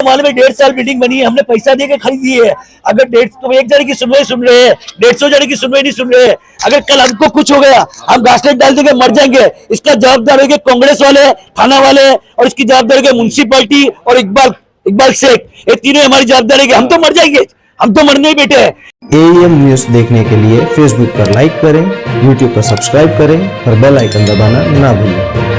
मालूम है 1.5 साल बिल्डिंग बनी है, हमने पैसा दे के खरीदी है। अगर तो एक जने की सुनवाई सुन रहे हैं, 150 जने की सुनवाई नहीं सुन रहे हैं। अगर कल हमको कुछ हो गया, हम घासलेट डाल देंगे, मर जाएंगे। इसका जवाबदार है कांग्रेस वाले, थाना वाले, और इसकी जवाबदारी है म्युनिसिपैलिटी और इकबाल शेख। ये तीनों हमारी जवाबदारी है। हम तो मर जाएंगे, हम तो मरने ही बैठे हैं। AEM न्यूज देखने के लिए फेसबुक पर लाइक करें, यूट्यूब पर सब्सक्राइब करें और बेल आइकन दबाना ना भूलें।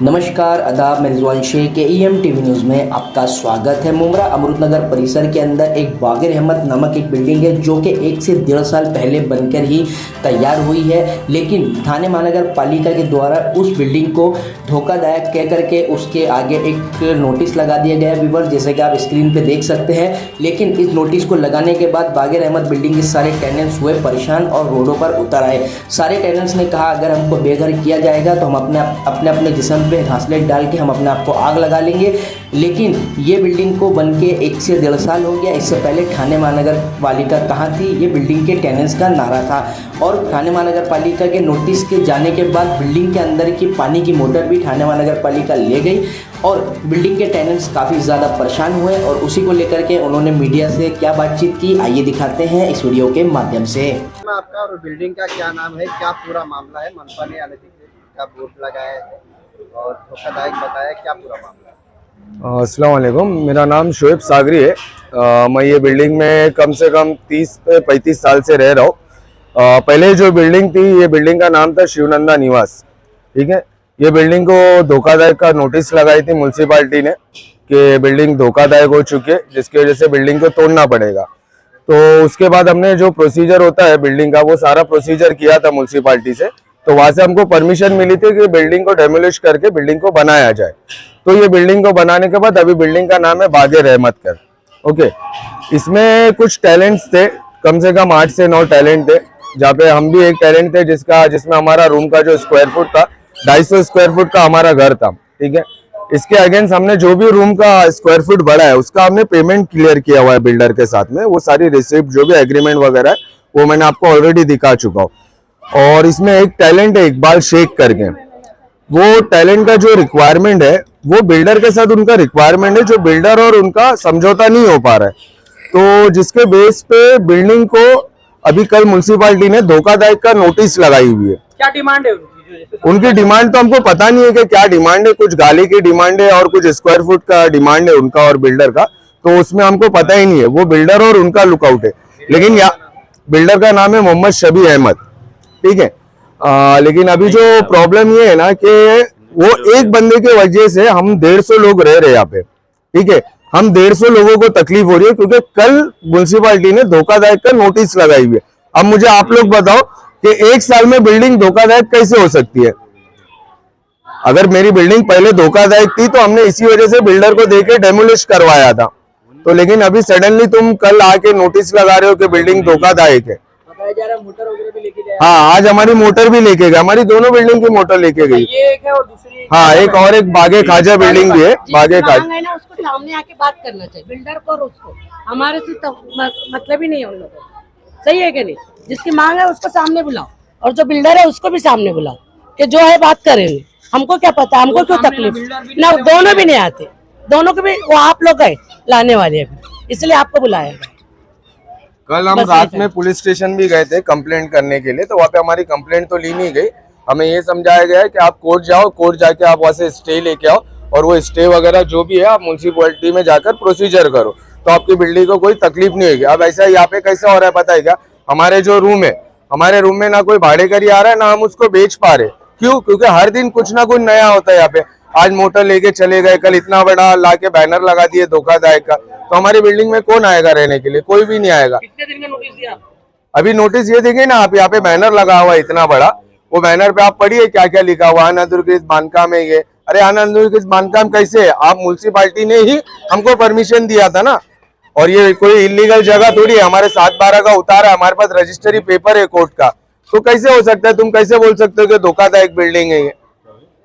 नमस्कार, आदाब, मैं रिजवान शेख के EM TV न्यूज़ में आपका स्वागत है। मुमरा अमृतनगर परिसर के अंदर एक बाग़े रहमत नामक एक बिल्डिंग है जो कि 1 से 1.5 साल पहले बनकर ही तैयार हुई है, लेकिन थाने महानगर पालिका के द्वारा उस बिल्डिंग को धोखादायक कह करके उसके आगे एक नोटिस लगा दिया गया व्यूअर, जैसे कि आप स्क्रीन पे देख सकते हैं। लेकिन इस नोटिस को लगाने के बाद बाग़े रहमत बिल्डिंग के सारे टेनेंट्स हुए परेशान और रोडों पर उतर आए। सारे टेनेंट्स ने कहा अगर हमको बेघर किया जाएगा तो हम अपने जिस्म पे घासलेट डाल के हम अपने आप को आग लगा लेंगे। लेकिन ये बिल्डिंग को बन के 1 से 1.5 साल हो गया। इससे पहले थाने महानगर पालिका कहाँ थी, ये बिल्डिंग के टेनेंट्स का नारा था। और थाने महानगर पालिका के नोटिस के जाने के बाद बिल्डिंग के अंदर की पानी की मोटर भी थाने महानगर पालिका ले गई और बिल्डिंग के टेनेंट्स काफ़ी ज़्यादा परेशान हुए। और उसी को लेकर के उन्होंने मीडिया से क्या बातचीत की, आइए दिखाते हैं इस वीडियो के माध्यम से। आपका और बिल्डिंग का क्या नाम है, क्या पूरा मामला है? मनपा ने का बोर्ड लगाया है और धोखादायक बताया, क्या पूरा मामला है? अस्सलाम वालेकुम, मेरा नाम शोएब सागरी है। मैं ये बिल्डिंग में कम से कम 30 से 35 साल से रह रहा हूँ। पहले जो बिल्डिंग थी, ये बिल्डिंग का नाम था शिवनंदा निवास, ठीक है। ये बिल्डिंग को धोखादायक का नोटिस लगाई थी म्यूनसिपालिटी ने कि बिल्डिंग धोखादायक हो चुकी है, जिसकी वजह से बिल्डिंग को तोड़ना पड़ेगा। तो उसके बाद हमने जो प्रोसीजर होता है बिल्डिंग का, वो सारा प्रोसीजर किया था म्यूनसिपालिटी से। तो वहां से हमको परमिशन मिली थी कि बिल्डिंग को डेमोलिश करके बिल्डिंग को बनाया जाए। तो ये बिल्डिंग को बनाने के बाद अभी बिल्डिंग का नाम है बाग़े रहमत कर, ओके। इसमें कुछ टैलेंट्स थे, कम से कम 8 से 9 टैलेंट थे, जहाँ पे हम भी एक टैलेंट थे जिसमें हमारा रूम का जो स्क्वायर फुट था 250 स्क्वायर फुट का हमारा घर था, ठीक है। इसके अगेंस्ट हमने जो भी रूम का स्क्वायर फुट बढ़ा है उसका हमने पेमेंट क्लियर किया हुआ है बिल्डर के साथ में। वो सारी रिसिप्ट जो भी एग्रीमेंट वगैरह है वो मैंने आपको ऑलरेडी दिखा चुका हूँ। और इसमें एक टैलेंट है इकबाल शेख करके, वो टैलेंट का जो रिक्वायरमेंट है वो बिल्डर के साथ उनका रिक्वायरमेंट है, जो बिल्डर और उनका समझौता नहीं हो पा रहा है। तो जिसके बेस पे बिल्डिंग को अभी कल म्युनिसिपालिटी ने धोखादायक का नोटिस लगाई हुई है। क्या डिमांड है उनकी डिमांड तो हमको पता नहीं है कि क्या डिमांड है, कुछ गाली की डिमांड है और कुछ स्क्वायर फुट का डिमांड है उनका और बिल्डर का, तो उसमें हमको पता ही नहीं है। वो बिल्डर और उनका लुकआउट है। लेकिन बिल्डर का नाम है मोहम्मद शबी अहमद, ठीक है। लेकिन अभी जो प्रॉब्लम ये है ना कि वो एक बंदे के वजह से हम 150 लोग रह रहे हैं यहाँ पे, ठीक है। हम 150 लोगों को तकलीफ हो रही है क्योंकि कल म्युनिसिपालिटी ने धोखादायक का नोटिस लगाई हुई है। अब मुझे आप लोग बताओ कि 1 साल में बिल्डिंग धोखादायक कैसे हो सकती है? अगर मेरी बिल्डिंग पहले धोखादायक थी तो हमने इसी वजह से बिल्डर को देके डेमोलिश करवाया था। तो लेकिन अभी सडनली तुम कल आके नोटिस लगा रहे हो कि बिल्डिंग धोखादायक है। मोटर वगैरह भी लेके जाए? हाँ, आज हमारी मोटर भी लेके गए, हमारी दोनों बिल्डिंग की मोटर लेके गई। ये एक है और दूसरी हाँ, एक और एक बाग़े खाजा बिल्डिंग भी है, बाग़े खाजा। उसको सामने आके बात करना चाहिए बिल्डर को और उसको, हमारे से तो मतलब ही नहीं है उन लोगों को, सही है कि नहीं? जिसकी मांग है उसको सामने बुलाओ और जो बिल्डर है उसको भी सामने बुलाओ कि जो है बात करेंगे। हमको क्या पता, हमको क्यों तकलीफ ना, दोनों भी नहीं आते, दोनों को भी वो आप लोग है लाने वाले, इसलिए आपको बुलाया गया। कल हम रात में पुलिस स्टेशन भी गए थे कंप्लेंट करने के लिए, तो वहाँ पे हमारी कंप्लेंट तो ली नहीं गई। हमें ये समझाया गया है कि आप कोर्ट जाओ, कोर्ट जाके आप वहाँ से स्टे लेके आओ और वो स्टे वगैरह जो भी है आप म्युनिसिपैलिटी में जाकर प्रोसीजर करो, तो आपकी बिल्डिंग को कोई तकलीफ नहीं होगी। अब ऐसा यहाँ पे कैसा हो रहा है पता है क्या? हमारे जो रूम है, हमारे रूम में ना कोई भाड़ेकरी आ रहा है ना हम उसको बेच पा रहे। क्यों? क्योंकि हर दिन कुछ ना कुछ नया होता है यहाँ पे। आज मोटर लेके चले गए, कल इतना बड़ा लाके बैनर लगा दिए धोखादायक का, तो हमारी बिल्डिंग में कौन आएगा रहने के लिए? कोई भी नहीं आएगा। कितने दिन का नोटिस दिया? अभी नोटिस ये देंगे ना आप, यहाँ पे बैनर लगा हुआ है इतना बड़ा, वो बैनर पे आप पढ़िए क्या क्या लिखा हुआ, अनधिकृत बांधकाम है ये। अरे अनधिकृत बांधकाम कैसे है? आप म्युनिसिपालिटी ने ही हमको परमिशन दिया था ना, और ये कोई इलीगल जगह थोड़ी है। हमारे 7/12 का उतारा है, हमारे पास रजिस्ट्री पेपर है कोर्ट का, तो कैसे हो सकता है? तुम कैसे बोल सकते हो कि धोखादायक बिल्डिंग है ये?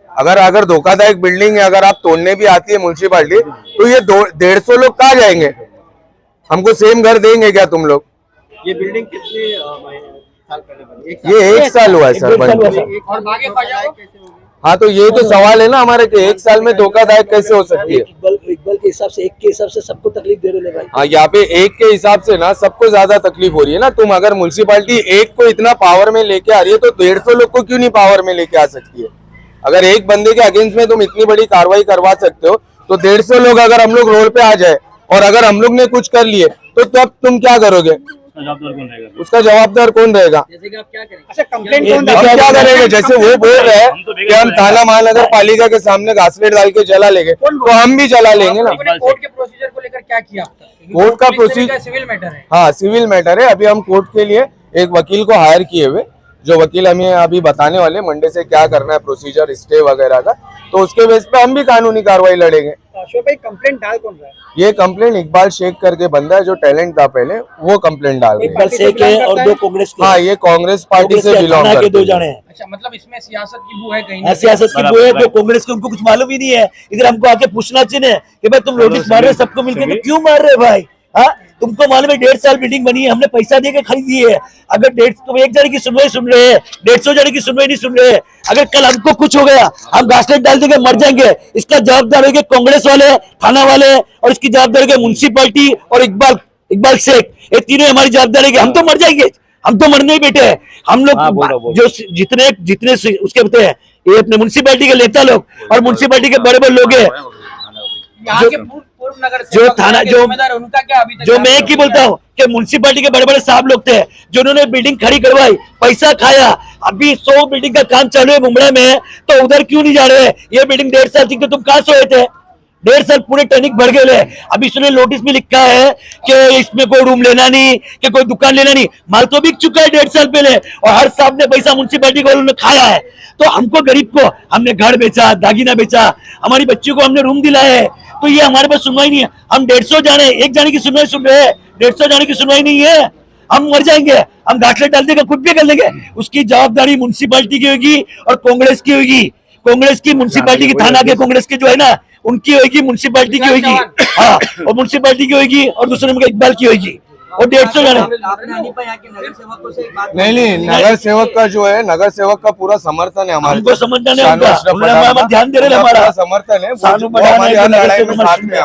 अगर धोखादायक बिल्डिंग है, अगर आप तोड़ने भी आती है म्युनिसिपालिटी, तो ये 150 लोग कहाँ जाएंगे? हमको सेम घर देंगे क्या तुम लोग? ये बिल्डिंग कितने साल पहले बनी? ये 1 साल हुआ है सर। और बाग़े खाजा कैसे होगी? हाँ तो ये तो सवाल है ना हमारे कि एक साल में धोखादायक कैसे हो सकती है। इकबाल के हिसाब से, एक के हिसाब से सबको तकलीफ दे रहे हैं भाई। हाँ यहाँ पे एक के हिसाब से ना सबको ज्यादा तकलीफ हो रही है ना। तुम अगर म्युनिसिपैलिटी एक को इतना पावर में लेके आ रही है तो 150 लोग को क्यों नहीं पावर में लेके आ सकती है। अगर एक बंदे के अगेंस्ट में तुम इतनी बड़ी कार्रवाई करवा सकते हो तो 150 लोग अगर हम लोग रोड पे आ जाए और अगर हम लोग ने कुछ कर लिए तो तब तुम क्या करोगे, उसका जवाबदार कौन रहेगा। जैसे कि आप क्या करेंगे? अच्छा, कंप्लेंट हम क्या करेंगे, जैसे वो बोल रहे हैं कि हम थाना महानगर पालिका के सामने घासलेट डाल के जला लेंगे तो हम भी जला लेंगे ना। कोर्ट के प्रोसीजर को लेकर क्या किया आपने? कोर्ट का प्रोसीजर सिविल मैटर है। हाँ सिविल मैटर है। अभी हम कोर्ट के लिए एक वकील को हायर किए हुए, जो वकील हमें अभी बताने वाले मंडे से क्या करना है प्रोसीजर स्टे वगैरह का, तो उसके बेस पे हम भी कानूनी कार्रवाई लड़ेंगे। अशोक भाई, कंप्लेंट डाल कौन रहा है? ये कंप्लेंट इकबाल शेख करके बंदा है जो टैलेंट था पहले, वो कंप्लेंट डाल रहे हैं। इकबाल शेख है और 2 कांग्रेस के। हाँ ये कांग्रेस पार्टी से बिलोंग थाना के करते 2 हैं। जने हैं। अच्छा, मतलब इसमें सियासत की बू है कहीं? सियासत की वो है, 2 कांग्रेस के, उनको कुछ मालूम ही नहीं है। इधर हमको आके पूछना चाहिए कि भाई तुम नोटिस मार रहे हो सबको मिलकर, तो क्यों मार रहे हो भाई? हाँ, तुमको मालूम है 1.5 साल बिल्डिंग बनी है, हमने पैसा देके खरीदी है। अगर 1.5 तुम एक जने की सुनवाई सुन रहे हैं, 150 जने की सुनवाई नहीं सुन रहे हैं। अगर कल हमको कुछ हो गया, हम घासलेट डाल देंगे, मर जाएंगे, इसका जवाबदार होंगे कांग्रेस वाले, थाना वाले, और इसकी जवाबदारी होगी म्युनिसिपैलिटी और इकबाल शेख। ये तीनों हमारी जवाबदारी है। हम तो मर जाएंगे, हम तो मरने ही बैठे हैं। हम लोग जो जितने उसके होते हैं, ये अपने म्युनिसिपैलिटी के नेता लोग और म्युनिसिपैलिटी के बड़े बड़े लोग हैं, यहाँ के पूर्व नगर जो थाना जो उनका क्या अभी तक? जो मैं की बोलता हूँ कि म्युनिसिपैलिटी के बड़े बड़े साहब लोग थे जिन्होंने बिल्डिंग खड़ी करवाई, पैसा खाया। अभी 100 बिल्डिंग का काम चालू है मुंबई में, तो उधर क्यों नहीं जा रहे? ये बिल्डिंग 1.5 साल थी तो तुम कहाँ सोए थे? 1.5 साल पूरे टर्निंग बढ़ गए। अभी इसने नोटिस में लिखा है कि इसमें कोई रूम लेना नहीं, कि कोई दुकान लेना नहीं। माल तो बिक चुका है 1.5 साल पहले, और हर साहब ने पैसा म्युनिसिपैलिटी को उन्होंने खाया है। तो हमको गरीब को हमने घर बेचा, दागिना बेचा, हमारी बच्ची को हमने रूम दिलाया है, तो ये हमारे पास सुनवाई नहीं है। हम 150 जाने, एक जाने की सुनवाई सुन रहे हैं, 150 जाने की सुनवाई नहीं है। हम मर जाएंगे, हम घासलेट डाल देंगे, कुछ भी कर लेंगे। उसकी जवाबदारी म्युनिसिपैलिटी की होगी और कांग्रेस की होगी। कांग्रेस की म्युनिसिपैलिटी की, थाना के कांग्रेस के जो है ना, उनकी होगी, म्युनिसिपैलिटी की होगी। हाँ, और म्युनिसिपैलिटी की होगी, और दूसरे नंबर इकबाल की होगी, और 150 जाने। नहीं, नगर सेवक का जो है, नगर सेवक का पूरा समर्थन है हमारे। हमको समर्थन है उनका, उन्होंने ध्यान दे रहे हैं हमारा समर्थन है, सानू बढ़ाना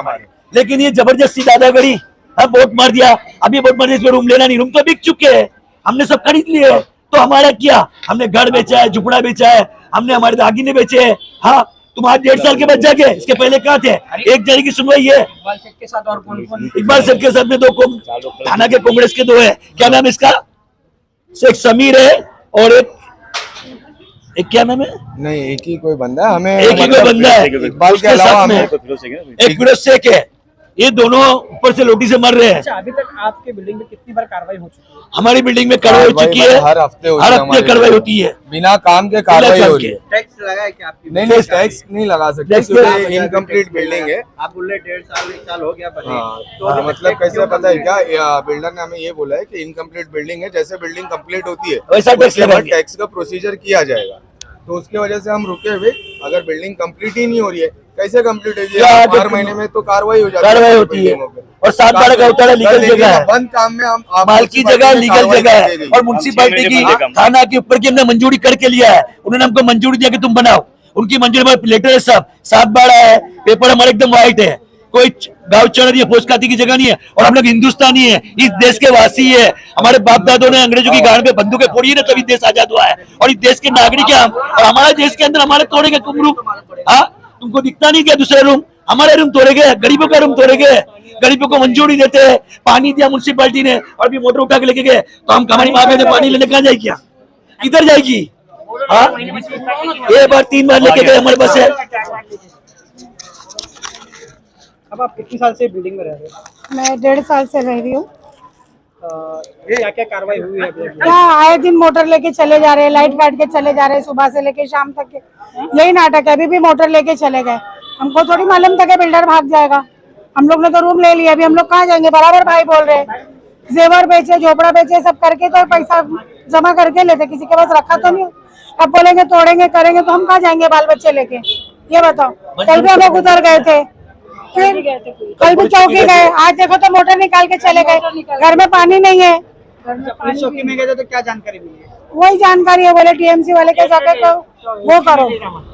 है। लेकिन ये जबरदस्ती दादागिरी, अब वोट मार दिया, अभी वोट मार दिया, इसमें रूम लेना नहीं। रूम तो बिक चुके हैं, हमने सब खरीद लिए, तो हमारा क्या? हमने घर बेचा है, झुपड़ा बेचा है, हमने हमारे दागिने बेचे हैं। हाँ, तुम आज 1.5 साल के बाद जाके, इसके पहले कहाँ थे? एक जने की सुनवाई है। इकबाल शेख के साथ और कौन? इकबाल शेख के साथ में 2 थाना के कांग्रेस के 2 है। क्या नाम है इसका? शेख समीर है, और एक क्या नाम है? नहीं, एक ही कोई बंदा है, हमें एक ही कोई बंदा है इकबाल के अलावा हमें एक फिरोज शेख है। ये दोनों ऊपर से लोटी से मर रहे हैं। अच्छा, अभी तक आपके बिल्डिंग में कितनी बार कार्रवाई हो चुकी है? हमारी बिल्डिंग में कार्रवाई हो चुकी है, हर हफ्ते कार्रवाई होती है, बिना काम के कार्रवाई हो रही है। टैक्स लगा है क्या आपकी? नहीं, टैक्स नहीं लगा सकते क्योंकि इनकम्प्लीट बिल्डिंग है। आप बोल रहे 1.5 साल हो गया बने। हाँ, तो अभी मतलब तक कैसे क्यों पता है complete क्या, बिल्डर ने हमें ये बोला है कि इनकम्प्लीट बिल्डिंग है, जैसे बिल्डिंग कंप्लीट होती है वैसा टैक्स उसके बाद लगाएंगे। टैक्स का प्रोसीजर किया जाएगा। तो उसके वजह से हम रुके हुए। अगर बिल्डिंग कंप्लीट ही नहीं हो रही है, कैसे कंप्लीट होगी? हर महीने में तो कार्रवाई हो जाती है, कार्रवाई होती है, और 7 बारह का उतारा लीगल जगह है, बंद काम में हम माल की जगह लीगल जगह है, और म्युनिसिपैलिटी की थाना के ऊपर की हमने मंजूरी करके लिया है। उन्होंने हमको मंजूरी दिया कि तुम बनाओ, उनकी मंजूरी हमारे लेटर है, सब 7 बारह है, पेपर हमारे एकदम व्हाइट है, कोई गाँव चढ़ है, फौज खाती की जगह नहीं है। और हम लोग हिंदुस्तानी है, इस देश के वासी है। हमारे बाप दादों ने अंग्रेजों की गाड़ पे बंदूकें फोड़ी है ना, तभी देश आजाद हुआ है, और इस देश के नागरिक है हम। और हमारे देश के अंदर हमारे तोड़ेंगे तुम रूम? हाँ, तुमको दिखता नहीं क्या दूसरे रूम? हमारे रूम तोड़ेंगे, गरीबों का रूम तोड़ेंगे। गरीबों को मंजूरी देते हैं, पानी दिया म्युनिसिपैलिटी ने, और भी मोटर उठा के लेके गए, तो हम हमारी माँ बहने पानी लेने कहाँ जाएगी? क्या किधर जाएगी? हाँ, एक बार 3 बार लेके गए हमारे पास है। अब आप कितनी साल से बिल्डिंग में रह रहे हो? मैं 1.5 साल से रह रही हूँ। क्या क्या कार्रवाई हुई है अभी? क्या आए दिन मोटर लेके चले जा रहे हैं, लाइट काट के चले जा रहे हैं, सुबह से लेके शाम तक के यही नाटक है। अभी भी मोटर लेके चले गए, हमको थोड़ी मालूम था कि बिल्डर भाग जाएगा। हम लोग ने तो रूम ले लिया, अभी हम लोग कहाँ जाएंगे? बराबर भाई बोल रहे हैं, जेवर बेचे, झोपड़ा बेचे, सब करके तो पैसा जमा करके लेते, किसी के पास रखा तो नहीं। अब बोलेंगे तोड़ेंगे करेंगे, तो हम कहाँ जाएंगे बाल बच्चे लेके? ये बताओ। कल भी हम लोग उधर गए थे, फिर कल भी चौकी गए, आज देखो तो मोटर निकाल के चले गए, घर में पानी नहीं है। पुलिस चौकी में गए थे तो क्या जानकारी मिली है? वही जानकारी है, बोले टीएमसी वाले के जाके वो करो।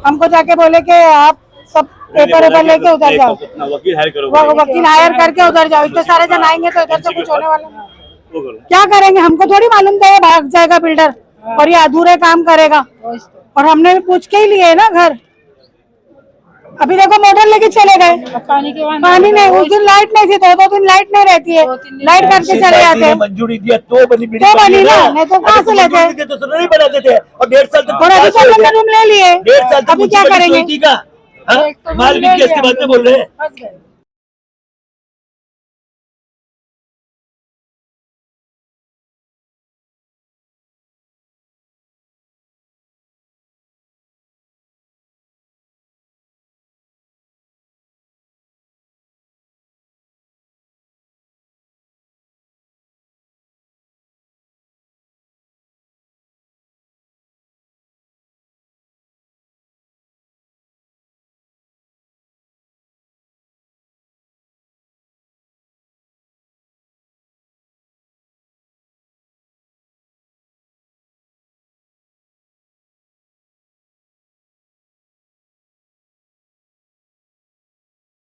हमको जाके बोले कि आप सब पेपर वेपर लेके उधर जाओ, वकील हायर करो, वकील हायर करके उधर जाओ। इतने सारे जन आएंगे तो इधर से कुछ होने वाला नहीं। क्या करेंगे, हमको थोड़ी मालूम था ये भाग जाएगा बिल्डर और ये अधूरे काम करेगा, और हमने भी पूछ के ही लिए ना घर। अभी देखो मोटर लेके चले गए, पानी नहीं, उस दिन लाइट नहीं थी, 2 दिन लाइट नहीं रहती है, लाइट करके चले जाते हैं। मंजूरी दिया तो बनी तो बनी ना, नहीं तो कहाँ से लेते हैं? तो नहीं बनाते थे, और 1.5 साल तक और अभी तो हम लोग रूम ले लिए, 1.5 साल तक अभी क्या करेंगे? माल बिक गया, इसके बाद में बोल रहे हैं।